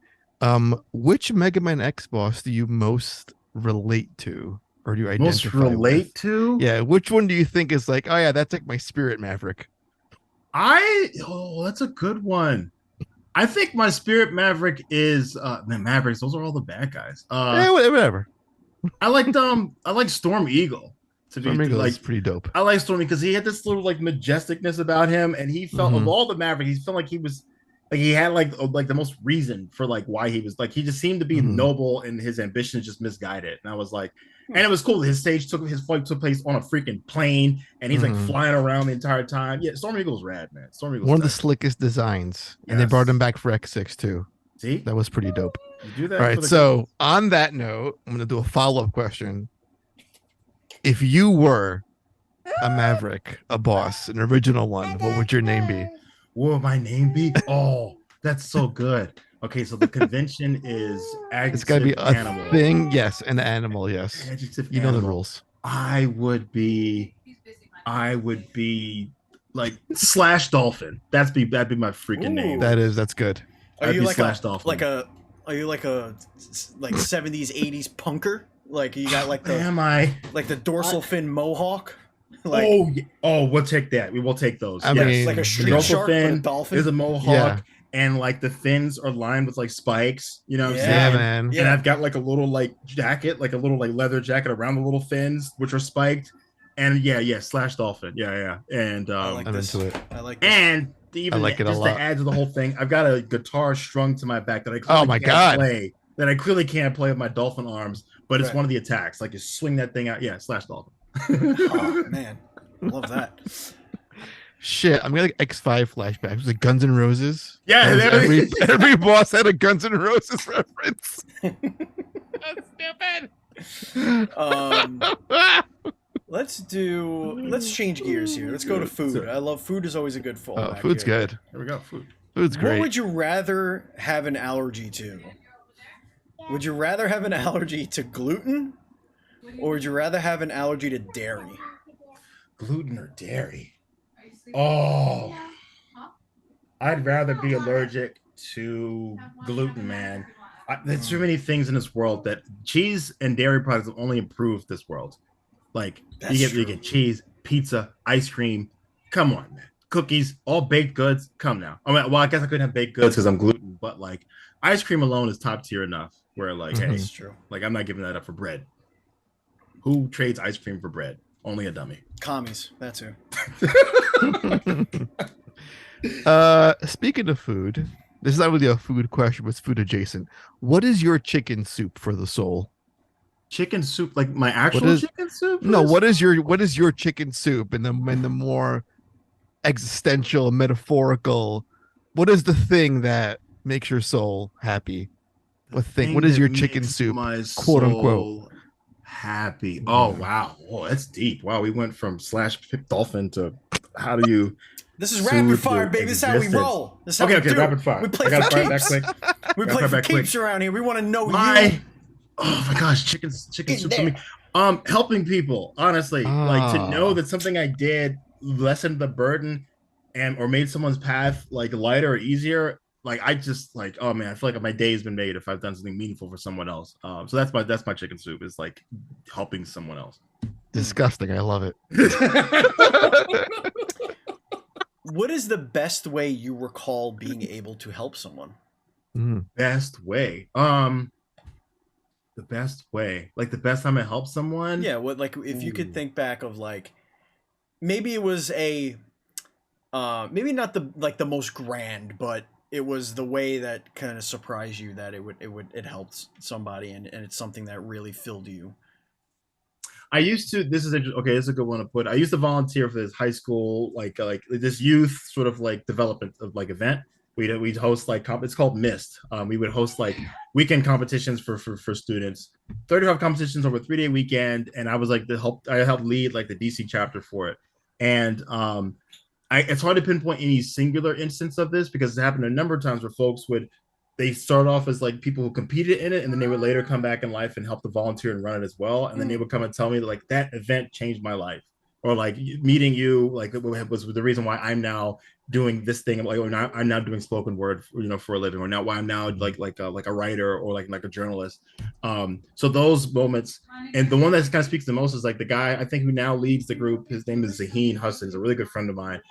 Which Mega Man X boss do you most relate to, or do you Most identify relate with? to? Yeah, which one do you think is like, oh yeah, that's like my Spirit Maverick? That's a good one. I think my Spirit Maverick is man, Mavericks, those are all the bad guys. Whatever. I like Storm Eagle to be Storm Eagle like is pretty dope. I like Stormy because he had this little like majesticness about him, and he felt of Mhm. all the Mavericks, he felt like he was like he had like the most reason for like why he was like he just seemed to be Mhm. noble and his ambitions just misguided. And I was like, and it was cool. His flight took place on a freaking plane, and he's like Mhm. flying around the entire time. Yeah, Storm Eagle's rad, man. Storm Eagle's One of the tight. slickest designs, and they brought him back for X6 too. See, That was pretty dope. you do that. All For right, the so on that note, I'm gonna do a follow-up question. If you were a Maverick, a boss, an original one, what would your name be? what would my name be? Oh, that's so good. Okay, so the convention is It's got to be adjective a animal. thing, yes, an animal, yes. Adjective You know animal. the rules. I would be like slash dolphin. That'd be my freaking name. That's good. Are I'd you be like slash a dolphin. are you like a like 70s 80s punker? Like you got like the Am I? like the dorsal fin mohawk? We'll take that. We will take those. I Yes. mean, like a The street dorsal shark but a fin dolphin. is a mohawk, Yeah. and like the fins are lined with like spikes. You know what I'm Yeah. saying? Yeah, man. Yeah. And I've got like a little like jacket, like a little like leather jacket around the little fins, which are spiked. And yeah, slash dolphin. Yeah. And I like I'm this. into it. I like this. and I like it a just lot. to add to the whole thing, I've got a guitar strung to my back that I Oh clearly my can't God. play. That I clearly can't play with my dolphin arms, but it's Right. one of the attacks. Like you swing that thing out. Yeah, slash dolphin. Oh man, love that. Shit, I'm gonna like X5 flashbacks. It was like Guns N' Roses. Yeah, That was there it is. every boss had a Guns N' Roses reference. That's stupid. Let's change gears here. Let's go to food. I love food is always a good fallback. Food's here. good. There we go. Food. Food's great. What would you rather have an allergy to? Would you rather have an allergy to gluten, or would you rather have an allergy to dairy? Gluten or dairy? Oh, I'd rather be allergic to gluten, man. There's too many things in this world that cheese and dairy products have only improved this world. Like That's you true. get cheese, pizza, ice cream. Come on, man. Cookies, all baked goods. Come now. I mean, well, I guess I couldn't have baked goods because I'm gluten, but like ice cream alone is top tier enough. Where like, hey, That's true. like I'm not giving that up for bread. Who trades ice cream for bread? Only a dummy. Commies. That's who. Speaking of food, this is not really a food question, but it's food adjacent. What is your chicken soup for the soul? Chicken soup, like my actual chicken soup? No, what is your chicken soup in the more existential, metaphorical? What is the thing that makes your soul happy? What is your chicken soup? Quote unquote. Happy. Oh wow. Oh, that's deep. Wow, we went from slash dolphin to how do you This is rapid fire, baby. This is how we existence. roll. This is how Okay, we okay, do. rapid fire. We play I gotta for fire back keeps. quick. We Gotta play fire for back keeps quick. around here. We want to know you. Oh my gosh, chicken soup to there. me. Helping people, honestly. Like to know Ah. that something I did lessened the burden or made someone's path like lighter or easier. Like I just like, oh man, I feel like my day's been made if I've done something meaningful for someone else. So that's my chicken soup is like helping someone else. Disgusting. I love it. What is the best way you recall being able to help someone? Best way. The best way. Like the best time I helped someone? Yeah, what like if you could think back of like maybe it was a maybe not the most grand, but it was the way that kind of surprised you that it helped somebody and it's something that really filled you. I used to. This is a good one to put. I used to volunteer for this high school, like this youth sort of like development of like event. We'd host like it's called Mist. We would host like weekend competitions for students. 35 competitions over a 3-day weekend, and I was like I helped lead like the DC chapter for it. And it's hard to pinpoint any singular instance of this because it happened a number of times where folks would they start off as like people who competed in it, and then they would later come back in life and help to volunteer and run it as well. And then they would come and tell me that, like, that event changed my life, or like meeting you, like was the reason why I'm now doing this thing. Like, I'm now doing spoken word, for a living, or now why I'm now like a writer, or like a journalist. So those moments, and the one that kind of speaks the most is like the guy I think who now leads the group. His name is Zaheen Hussin. He's a really good friend of mine.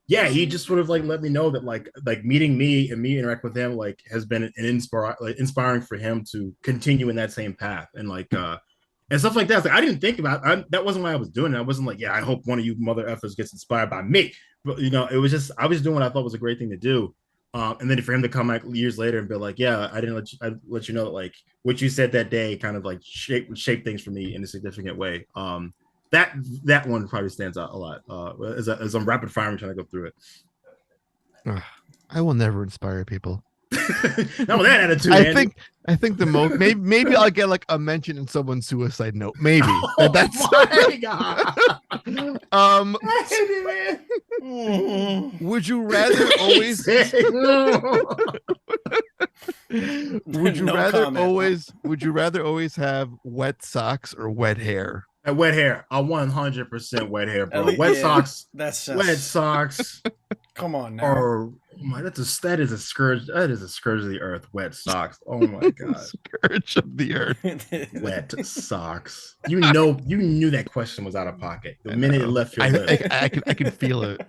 Yeah, he just sort of like let me know that like meeting me and me interact with him like has been an inspiring for him to continue in that same path, and like and stuff like that. Like, I didn't think about that wasn't why I was doing it. I wasn't like, yeah, I hope one of you mother effers gets inspired by me. But it was just I was doing what I thought was a great thing to do. And then for him to come back years later and be like, yeah, I didn't let you know that like what you said that day kind of like shape things for me in a significant way. That one probably stands out a lot as I'm rapid firing trying to go through it. I will never inspire people. Not with that attitude. I think the most maybe I'll get like a mention in someone's suicide note. Maybe that's my God. Would you rather always? Would you rather always have wet socks or wet hair? Wet hair. 100% wet hair, bro. Wet socks. That's wet socks. Come on now. Or that is a scourge. That is a scourge of the earth. Wet socks. Oh my God. Scourge of the earth. Wet socks. You knew that question was out of pocket the minute it left your lips. I can feel it.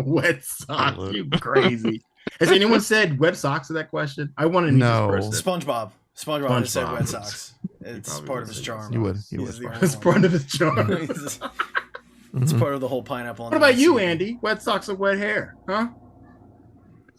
Wet socks. You crazy. Has anyone said wet socks to that question? I want to know this person. SpongeBob has said wet socks. It's part of his charm. You would. It's part of his charm. It's part of the whole pineapple. What about you, Andy? Wet socks or wet hair? Huh?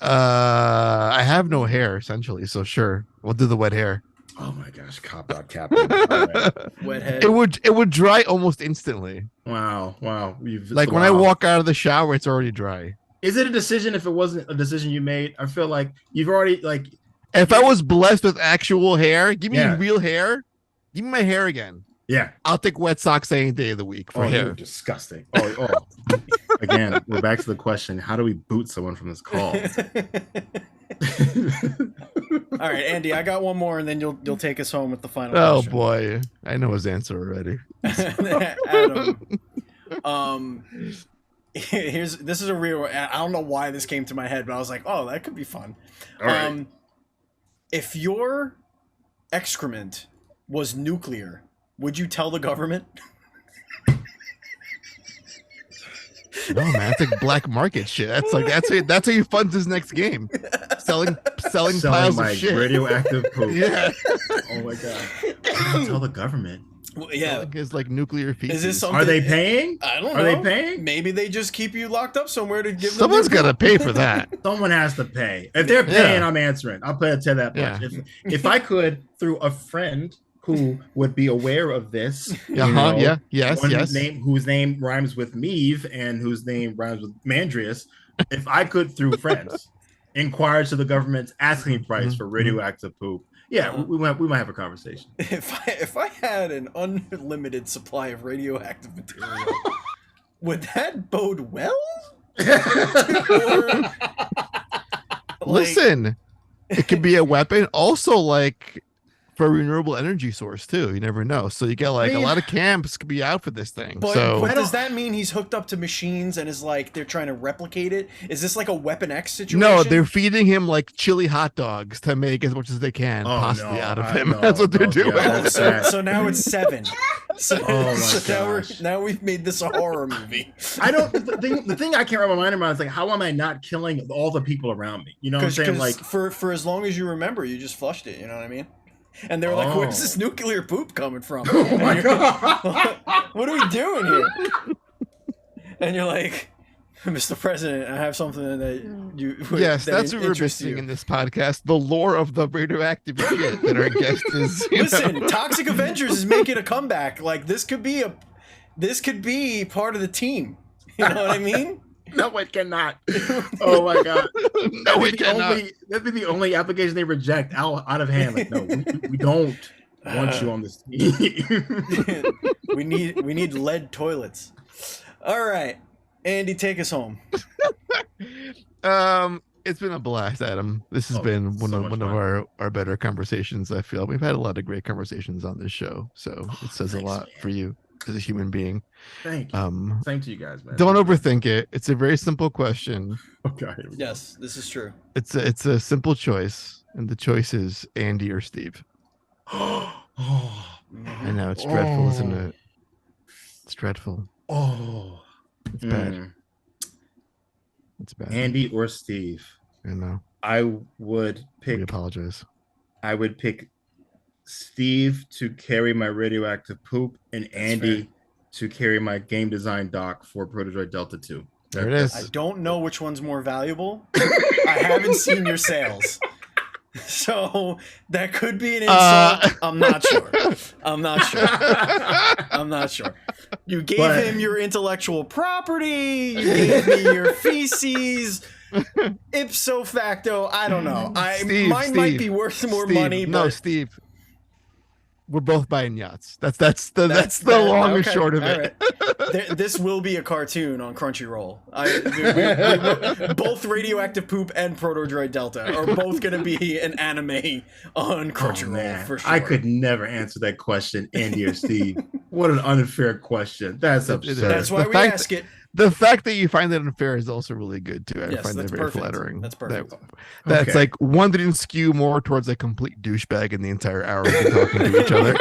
I have no hair essentially, so sure, we'll do the wet hair. Oh my gosh, cop out, Captain. Right. Wet head. It would dry almost instantly. Wow. Like when I walk out of the shower, it's already dry. Is it a decision if it wasn't a decision you made? I feel like you've already like. If I was blessed with actual hair, give me real hair. Give me my hair again. Yeah. I'll take wet socks any day of the week for hair. Disgusting. Oh. Again, we're back to the question: how do we boot someone from this call? All right, Andy, I got one more, and then you'll take us home with the final. Oh question. Boy, I know his answer already. Adam, this is a real. I don't know why this came to my head, but I was like, oh, that could be fun. All right. If your excrement was nuclear, would you tell the government? No, man, it's like black market shit. That's how you fund his next game. Selling piles of shit. Radioactive poop. Yeah. Oh my God. Tell the government. Well, yeah. It's like nuclear feces. Is this something? Are they paying? I don't know. Are they paying? Maybe they just keep you locked up somewhere to give. Someone's got to pay for that. Someone has to pay. If they're paying, I'm answering. I'll tell that much. Yeah. If I could, through a friend who would be aware of this, whose name rhymes with Meave and whose name rhymes with Mandrius, if I could, through friends, inquire to the government's asking price for radioactive poop, we might have a conversation. If I had an unlimited supply of radioactive material, would that bode well? Listen, it could be a weapon. Also, like, for a renewable energy source too. You never know. So you get like a lot of camps could be out for this thing. But so does that mean he's hooked up to machines and is like they're trying to replicate it? Is this like a Weapon X situation? No, they're feeding him like chili hot dogs to make as much as they can possibly out of him. That's what they're doing. Yeah, so now it's 7. Now we've made this a horror movie. The thing I can't wrap my mind around is like, how am I not killing all the people around me? You know what I'm saying? Like for as long as you remember, you just flushed it. You know what I mean? And they were like, where's this nuclear poop coming from? Oh my God. What are we doing here? And you're like, Mr. President, I have something that you... Yes, that's what we're missing in this podcast. The lore of the radioactive shit that our guest is... Listen, Toxic Avengers is making a comeback. Like, this could be part of the team. You know what I mean? No, it cannot. Oh my God. No, it cannot. That'd be the only application they reject out of hand. Like, no, we don't want you on this team. we need lead toilets. All right, Andy, take us home. It's been a blast, Adam. This has Oh, been one so of much one of fun. our better conversations. I feel we've had a lot of great conversations on this show, so it says a Thanks, lot man. for you as a human being. Thank you. Same to you guys, man. Don't This is overthink it. It's a very simple question. okay. Here we go. Yes, this is true. It's a simple choice, and the choice is Andy or Steve. Oh, I know it's dreadful, isn't it? It's dreadful. oh, It's bad. It's bad. Andy or Steve? I know. I would We pick. apologize. I would pick Steve to carry my radioactive poop, and Andy to carry my game design doc for Protodroid DeLTA 2. There it is. I don't know which one's more valuable. I haven't seen your sales. So that could be an insult. I'm not sure. I'm not sure. You gave him your intellectual property. You gave me your feces. Ipso facto, I don't know. Mine might be worth more money. But... No, Steve. We're both buying yachts. That's the long and short of it. Right. This will be a cartoon on Crunchyroll. We both Radioactive Poop and Protodroid DeLTA are both going to be an anime on Crunchyroll for sure. I could never answer that question, Andy or Steve. What an unfair question. That's absurd. That's why we ask it. The fact that you find it unfair is also really good too. I find that very flattering. That's perfect. That's like one didn't skew more towards a complete douchebag in the entire hour of talking to each other.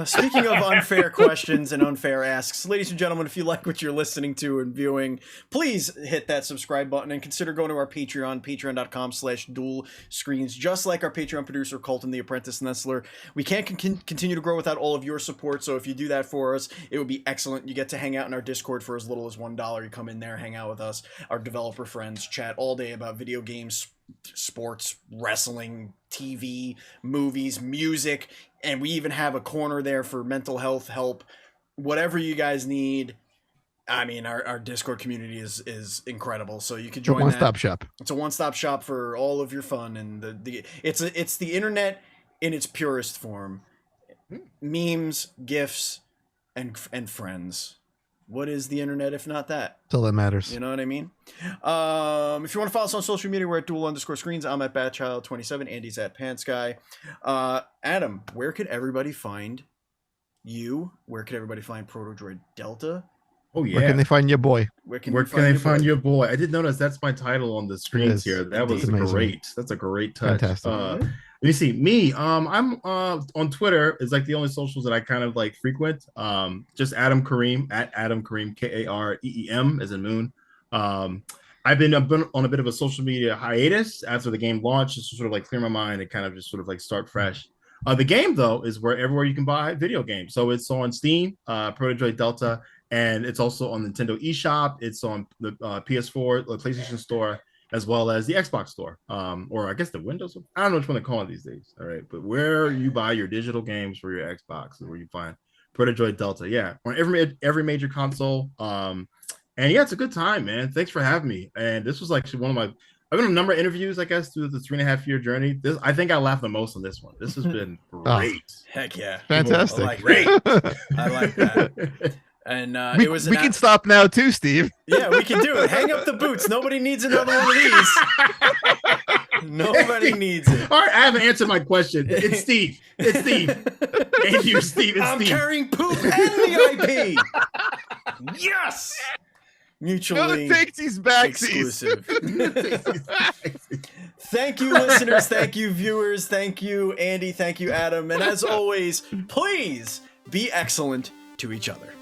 Speaking of unfair questions and unfair asks, ladies and gentlemen, if you like what you're listening to and viewing, please hit that subscribe button and consider going to our Patreon, patreon.com/dual screens. Just like our Patreon producer, Colton the Apprentice Nestler, we can't continue to grow without all of your support. So if you do that for us, it would be excellent. You get to hang out in our Discord for as little as $1. You come in there, hang out with us, our developer friends, chat all day about video games, sports, wrestling, TV, movies, music, and we even have a corner there for mental health help. Whatever you guys need. I mean, our Discord community is incredible, so you could join that. One-stop shop. It's a one-stop shop for all of your fun, and it's the internet in its purest form. Memes, GIFs, and friends. What is the internet if not that? That's all that matters. You know what I mean? If you want to follow us on social media, we're at dual_screens. I'm at Batchild27. Andy's at Pantsky. Adam, where could everybody find you? Where could everybody find Protodroid DeLTA? Oh yeah. Where can they find your boy? Where can they find your boy? I did notice that's my title on the screens here. That was great. That's a great touch. Fantastic. Let me see. Me, I'm on Twitter is like the only socials that I kind of like frequent. Just Adam Kareem at Adam Kareem, Kareem as in moon. I've been on a bit of a social media hiatus after the game launched, just to sort of like clear my mind and kind of just sort of like start fresh. The game though is everywhere you can buy video games. So it's on Steam, Protodroid DeLTA, and it's also on Nintendo eShop. It's on the PS4, the PlayStation Store, as well as the Xbox Store, or I guess the Windows. I don't know which one they call it these days. All right, but where you buy your digital games for your Xbox is where you find Protodroid DeLTA. Yeah, on every major console. And yeah, it's a good time, man. Thanks for having me. And this was actually one of my. I've been on a number of interviews, I guess, through the 3.5-year journey. I think I laughed the most on this one. This has been great. Heck yeah, Fantastic. Great. I like that. And we can stop now too, Steve. Yeah, we can do it. Hang up the boots. Nobody needs another one of these. Nobody needs it. All right, I haven't answered my question. It's Steve. It's Steve. And you're Steve. It's I'm Steve. carrying poop and the IP. Yes. Mutually exclusive. Thank you, listeners. Thank you, viewers. Thank you, Andy. Thank you, Adam. And as always, please be excellent to each other.